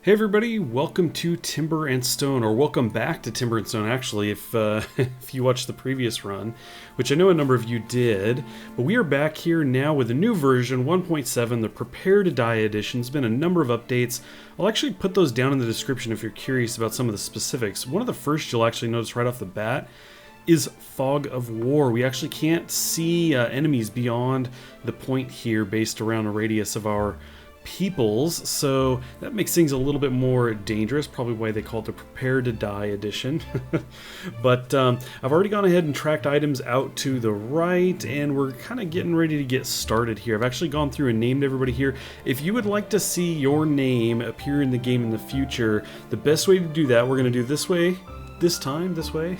Hey everybody, welcome to Timber and Stone, or welcome back to Timber and Stone actually, if if you watched the previous run, which I know a number of you did, but we are back here now with a new version, 1.7, the Prepare to Die edition. There's been a number of updates. I'll actually put those down in the description if you're curious about some of the specifics. One of the first you'll actually notice right off the bat is Fog of War. We actually can't see enemies beyond the point here based around a radius of our peoples, so that makes things a little bit more dangerous, probably why they call it the Prepare to Die edition. But I've already gone ahead and tracked items out to the right, and we're kind of getting ready to get started here. I've actually gone through and named everybody here. If you would like to see your name appear in the game in the future, the best way to do that, we're going to do this way, this way.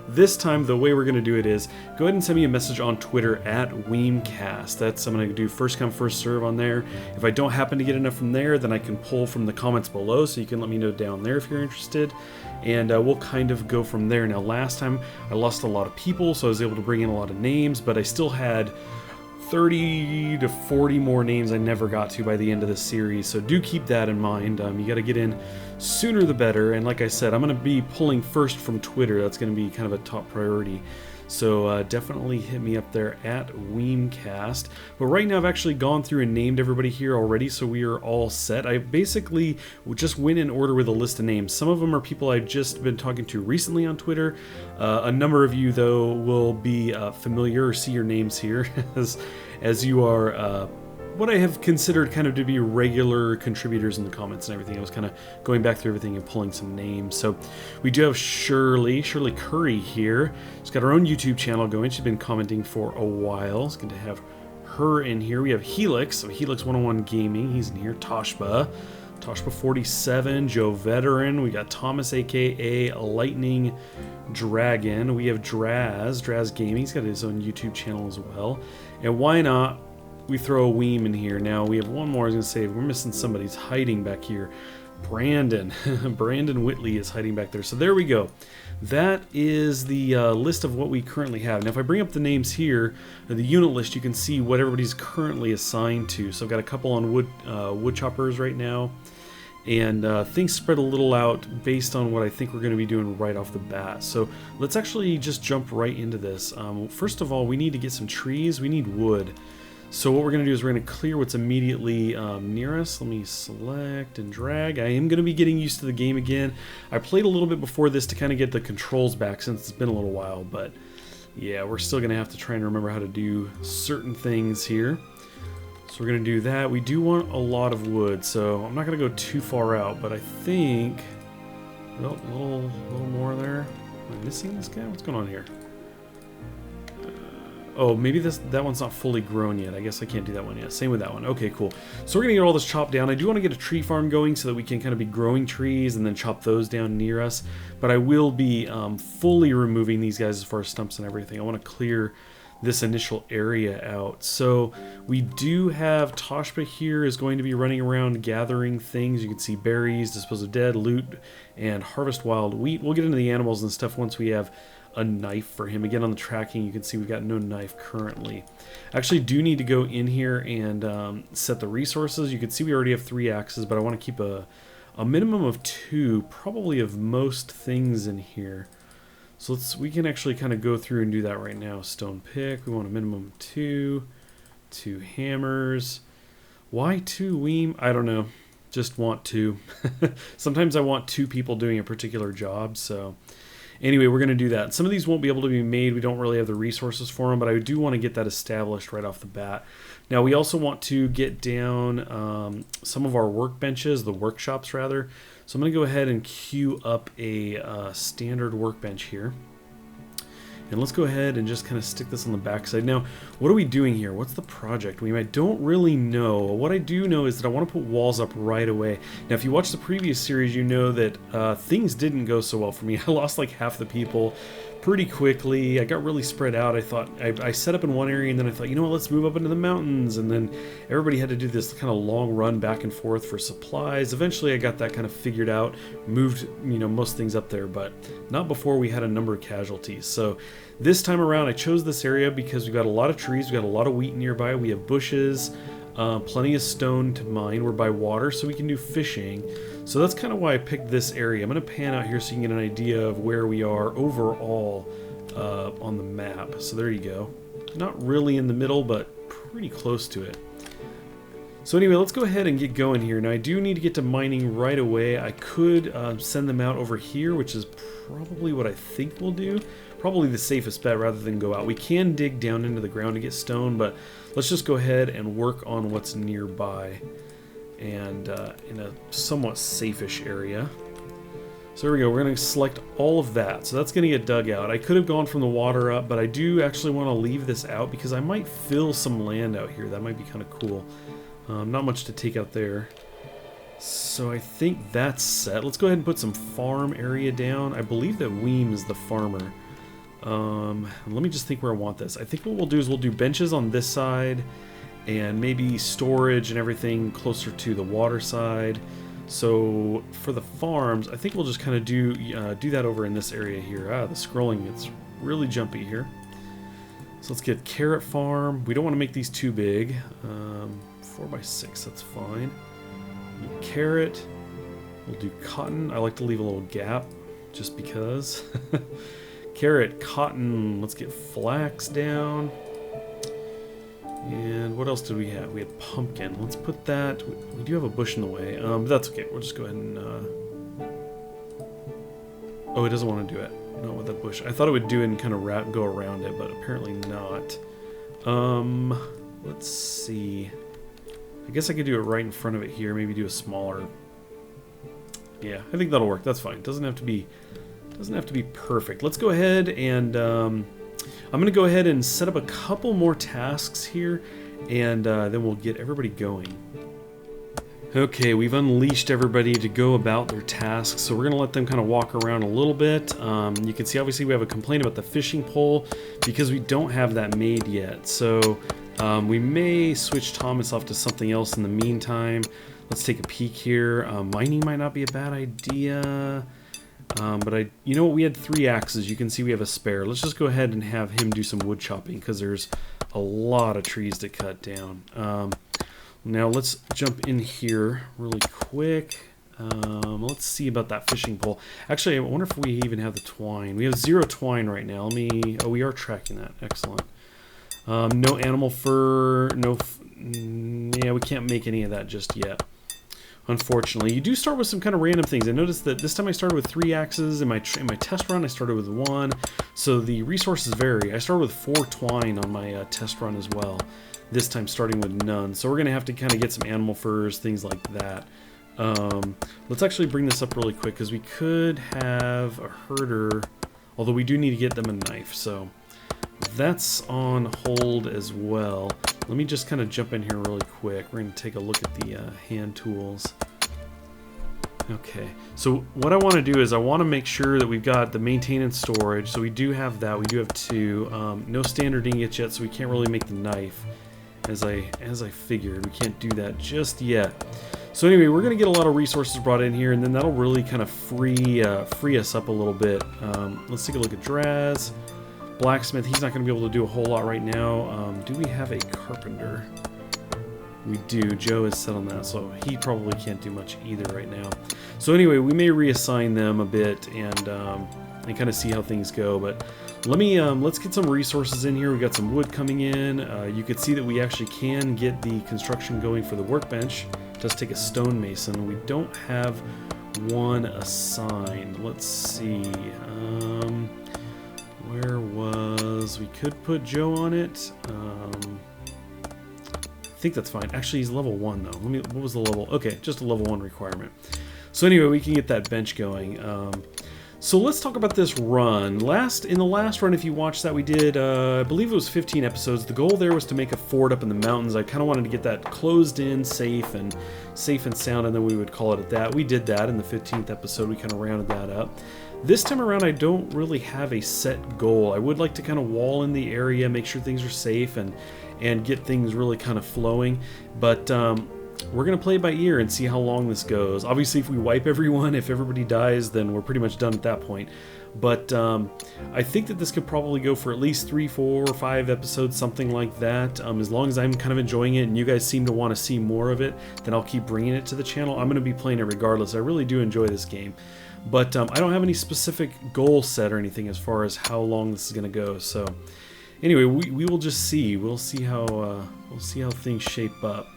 This time, the way we're going to do it is, go ahead and send me a message on Twitter at Weemcast. I'm going to do first come, first serve on there. If I don't happen to get enough from there, then I can pull from the comments below, so you can let me know down there if you're interested. And we'll kind of go from there. Now, last time, I lost a lot of people, so I was able to bring in a lot of names, but I still had 30 to 40 more names I never got to by the end of the series, so do keep that in mind. You got to get in sooner the better, and like I said, I'm going to be pulling first from Twitter. That's going to be kind of a top priority, so definitely hit me up there at Weemcast. But right now I've actually gone through and named everybody here already, so we are all set. I basically just went in order with a list of names. Some of them are people I've just been talking to recently on Twitter. A number of you, though, will be familiar or see your names here as you are what I have considered kind of to be regular contributors in the comments and everything. I was kind of going back through everything and pulling some names. So we do have Shirley Curry here. She's got her own YouTube channel going. She's been commenting for a while. It's good to have her in here. We have Helix, so Helix 101 Gaming. He's in here. Toshba 47, Joe Veteran. We got Thomas, aka Lightning Dragon. We have Draz Gaming. He's got his own YouTube channel as well. And why not? We throw a Weem in here. Now we have one more. I was going to say, we're missing somebody's hiding back here. Brandon. Brandon Whitley is hiding back there. So there we go. That is the list of what we currently have. Now if I bring up the names here, the unit list, you can see what everybody's currently assigned to. So I've got a couple on wood choppers right now. And things spread a little out based on what I think we're going to be doing right off the bat. So let's actually just jump right into this. First of all, we need to get some trees. We need wood. So what we're going to do is we're going to clear what's immediately near us. Let me select and drag. I am going to be getting used to the game again. I played a little bit before this to kind of get the controls back since it's been a little while. But yeah, we're still going to have to try and remember how to do certain things here. So we're going to do that. We do want a lot of wood, so I'm not going to go too far out. But I think... Oh, a little more there. Am I missing this guy? What's going on here? Oh, maybe that one's not fully grown yet. I guess I can't do that one yet. Same with that one. Okay, cool. So we're going to get all this chopped down. I do want to get a tree farm going so that we can kind of be growing trees and then chop those down near us. But I will be fully removing these guys as far as stumps and everything. I want to clear this initial area out. So we do have Toshba here is going to be running around gathering things. You can see berries, dispose of dead, loot, and harvest wild wheat. We'll get into the animals and stuff once we have a knife for him. Again, on the tracking, you can see we've got no knife currently. I actually do need to go in here and set the resources. You can see we already have 3 axes, but I want to keep a minimum of 2, probably of most things in here. So we can actually kind of go through and do that right now. Stone pick, we want a minimum of 2 hammers. Why 2 Weem? I don't know. Just want 2. Sometimes I want 2 people doing a particular job, so... Anyway, we're going to do that. Some of these won't be able to be made. We don't really have the resources for them, but I do want to get that established right off the bat. Now, we also want to get down some of our workbenches, the workshops rather. So I'm going to go ahead and queue up a standard workbench here. And let's go ahead and just kind of stick this on the backside. Now, what are we doing here? What's the project? I don't really know. What I do know is that I want to put walls up right away. Now, if you watched the previous series, you know that things didn't go so well for me. I lost like half the people pretty quickly. I got really spread out. I thought I set up in one area, and then I thought, you know what, let's move up into the mountains. And then everybody had to do this kind of long run back and forth for supplies. Eventually, I got that kind of figured out, moved most things up there, but not before we had a number of casualties. So this time around, I chose this area because we've got a lot of trees, we've got a lot of wheat nearby, we have bushes. Plenty of stone to mine. We're by water, so we can do fishing. So that's kind of why I picked this area. I'm going to pan out here so you can get an idea of where we are overall on the map. So there you go. Not really in the middle, but pretty close to it. So anyway, let's go ahead and get going here. Now I do need to get to mining right away. I could send them out over here, which is probably what I think we'll do. Probably the safest bet rather than go out. We can dig down into the ground to get stone, but let's just go ahead and work on what's nearby and in a somewhat safe-ish area. So there we go. We're going to select all of that. So that's going to get dug out. I could have gone from the water up, but I do actually want to leave this out because I might fill some land out here. That might be kind of cool. Not much to take out there. So I think that's set. Let's go ahead and put some farm area down. I believe that Weem is the farmer. Let me just think where I want this. I think what we'll do is we'll do benches on this side and maybe storage and everything closer to the water side. So for the farms, I think we'll just kind of do that over in this area here. The scrolling gets really jumpy here. So let's get carrot farm. We don't want to make these too big. 4x6, that's fine. Carrot. We'll do cotton. I like to leave a little gap just because. Carrot, cotton. Let's get flax down. And what else did we have? We had pumpkin. Let's put that. We do have a bush in the way. But that's okay. We'll just go ahead and. Oh, it doesn't want to do it. Not with that bush. I thought it would do it and kind of go around it, but apparently not. Let's see. I guess I could do it right in front of it here. Maybe do a smaller. Yeah, I think that'll work. That's fine. Doesn't have to be perfect. Let's go ahead and I'm going to go ahead and set up a couple more tasks here, and then we'll get everybody going. Okay, we've unleashed everybody to go about their tasks, so we're going to let them kind of walk around a little bit. You can see obviously we have a complaint about the fishing pole because we don't have that made yet. So we may switch Thomas off to something else in the meantime. Let's take a peek here. Mining might not be a bad idea. But you know what? We had 3 axes. You can see we have a spare. Let's just go ahead and have him do some wood chopping because there's a lot of trees to cut down. Now let's jump in here really quick. Let's see about that fishing pole. Actually, I wonder if we even have the twine. We have 0 twine right now. Oh, we are tracking that. Excellent. No animal fur. Yeah, we can't make any of that just yet. Unfortunately, you do start with some kind of random things. I noticed that this time I started with 3 axes. In my test run, I started with 1. So the resources vary. I started with 4 twine on my test run as well. This time starting with none. So we're going to have to kind of get some animal furs, things like that. Let's actually bring this up really quick because we could have a herder. Although we do need to get them a knife. So that's on hold as well. Let me just kind of jump in here really quick. We're going to take a look at the hand tools. Okay, so what I want to do is I want to make sure that we've got the maintenance storage. So we do have that. We do have 2. No standard ingots yet, so we can't really make the knife. As I figured, we can't do that just yet. So anyway, we're going to get a lot of resources brought in here, and then that'll really kind of free us up a little bit. Let's take a look at Draz. Blacksmith, he's not going to be able to do a whole lot right now. Do we have a carpenter? We do. Joe is set on that, so he probably can't do much either right now. So anyway, we may reassign them a bit and kind of see how things go. But let's get some resources in here. We got some wood coming in. You could see that we actually can get the construction going for the workbench. It does take a stonemason. We don't have one assigned. Let's see. Where was... We could put Joe on it. I think that's fine. Actually, he's level 1, though. What was the level? Okay, just a level 1 requirement. So anyway, we can get that bench going. So let's talk about this run. In the last run, if you watched that, we did, I believe it was 15 episodes. The goal there was to make a fort up in the mountains. I kind of wanted to get that closed in, safe and sound, and then we would call it at that. We did that in the 15th episode. We kind of rounded that up. This time around, I don't really have a set goal. I would like to kind of wall in the area, make sure things are safe, and get things really kind of flowing. But we're going to play it by ear and see how long this goes. Obviously, if we wipe everyone, if everybody dies, then we're pretty much done at that point. But I think that this could probably go for at least 3, 4, or 5 episodes, something like that. As long as I'm kind of enjoying it and you guys seem to want to see more of it, then I'll keep bringing it to the channel. I'm going to be playing it regardless. I really do enjoy this game. But I don't have any specific goal set or anything as far as how long this is going to go. So anyway, we will just see. We'll see how things shape up.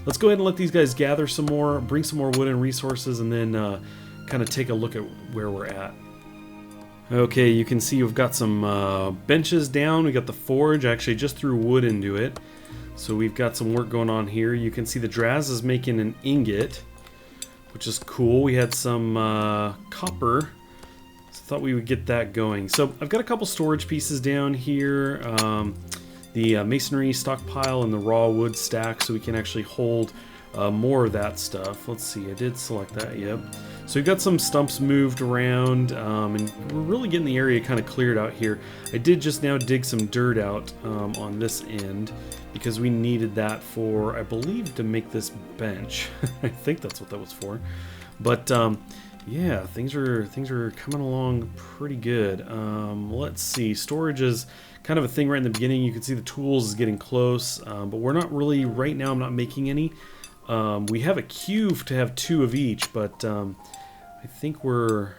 Let's go ahead and let these guys gather some more, bring some more wood and resources, and then kind of take a look at where we're at. Okay, you can see we've got some benches down. We got the forge. I actually just threw wood into it. So we've got some work going on here. You can see the Draz is making an ingot, which is cool. We had some copper, so I thought we would get that going. So I've got a couple storage pieces down here. The masonry stockpile and the raw wood stack, so we can actually hold more of that stuff. Let's see, I did select that, yep. So we've got some stumps moved around, and we're really getting the area kind of cleared out here. I did just now dig some dirt out on this end, because we needed that for, I believe, to make this bench. I think that's what that was for. But yeah, things are coming along pretty good. Let's see, storage is kind of a thing right in the beginning. You can see the tools is getting close, but we're not really, right now I'm not making any. We have a queue to have 2 of each, but I think we're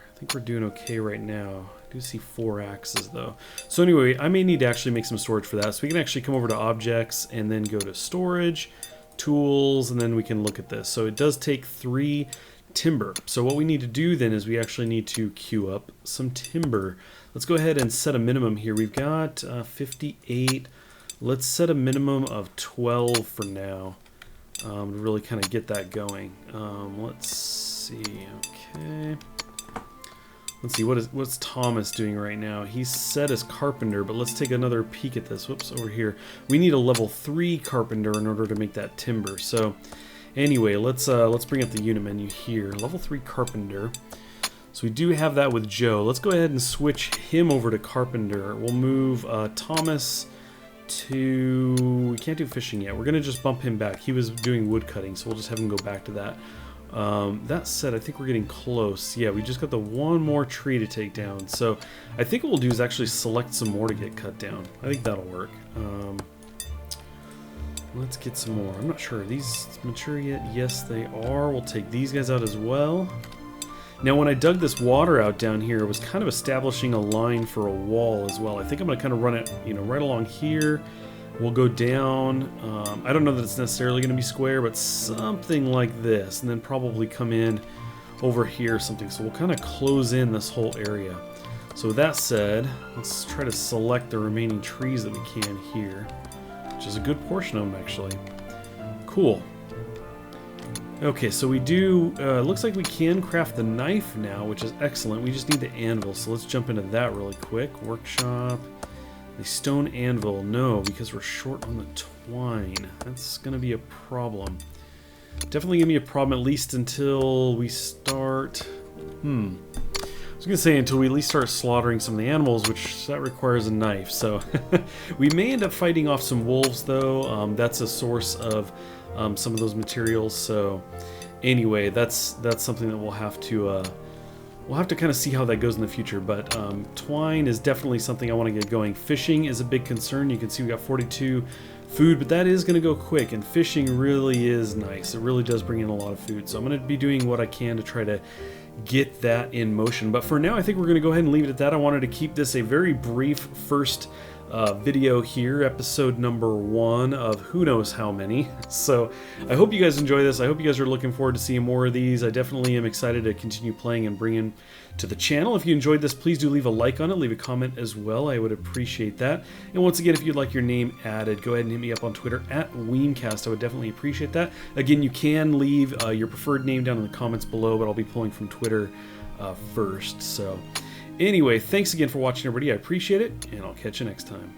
doing okay right now. I do see 4 axes though. So anyway, I may need to actually make some storage for that. So we can actually come over to objects and then go to storage, tools, and then we can look at this. So it does take 3 timber. So what we need to do then is we actually need to queue up some timber. Let's go ahead and set a minimum here. We've got 58. Let's set a minimum of 12 for now. To really kind of get that going. Let's see. Okay. Let's see, what's Thomas doing right now? He's set as carpenter, but let's take another peek at this. Whoops, over here. We need a level 3 carpenter in order to make that timber. So anyway, let's bring up the unit menu here. Level 3 carpenter. So we do have that with Joe. Let's go ahead and switch him over to carpenter. We'll move Thomas to... We can't do fishing yet. We're going to just bump him back. He was doing wood cutting, so we'll just have him go back to that. That said, I think we're getting close. Yeah, we just got the one more tree to take down. So I think what we'll do is actually select some more to get cut down. I think that'll work. Let's get some more. I'm not sure. Are these mature yet? Yes, they are. We'll take these guys out as well. Now, when I dug this water out down here, it was kind of establishing a line for a wall as well. I think I'm going to kind of run it, right along here. We'll go down. I don't know that it's necessarily going to be square, but something like this, and then probably come in over here or something. So we'll kind of close in this whole area. So with that said, let's try to select the remaining trees that we can here, which is a good portion of them, actually. Cool. Okay, so we do, looks like we can craft the knife now, which is excellent. We just need the anvil, so let's jump into that really quick. Workshop, the stone anvil, no, because we're short on the twine. That's gonna be a problem. Definitely gonna be a problem, at least until we start, I was gonna say until we at least start slaughtering some of the animals, which that requires a knife, so we may end up fighting off some wolves though. That's a source of some of those materials. So anyway, that's something that we'll have to kind of see how that goes in the future. But twine is definitely something I want to get going. Fishing is a big concern. You can see we got 42 food, but that is going to go quick, and fishing really is nice. It really does bring in a lot of food, so I'm going to be doing what I can to try to get that in motion. But for now, I think we're going to go ahead and leave it at that. I wanted to keep this a very brief first video here, episode number 1 of who knows how many. So I hope you guys enjoy this. I hope you guys are looking forward to seeing more of these. I definitely am excited to continue playing and bringing to the channel. If you enjoyed this, please do leave a like on it, leave a comment as well. I would appreciate that. And once again, if you'd like your name added, go ahead and hit me up on Twitter at Weemcast. I would definitely appreciate that. Again, you can leave your preferred name down in the comments below, but I'll be pulling from Twitter first. So anyway, thanks again for watching, everybody. I appreciate it, and I'll catch you next time.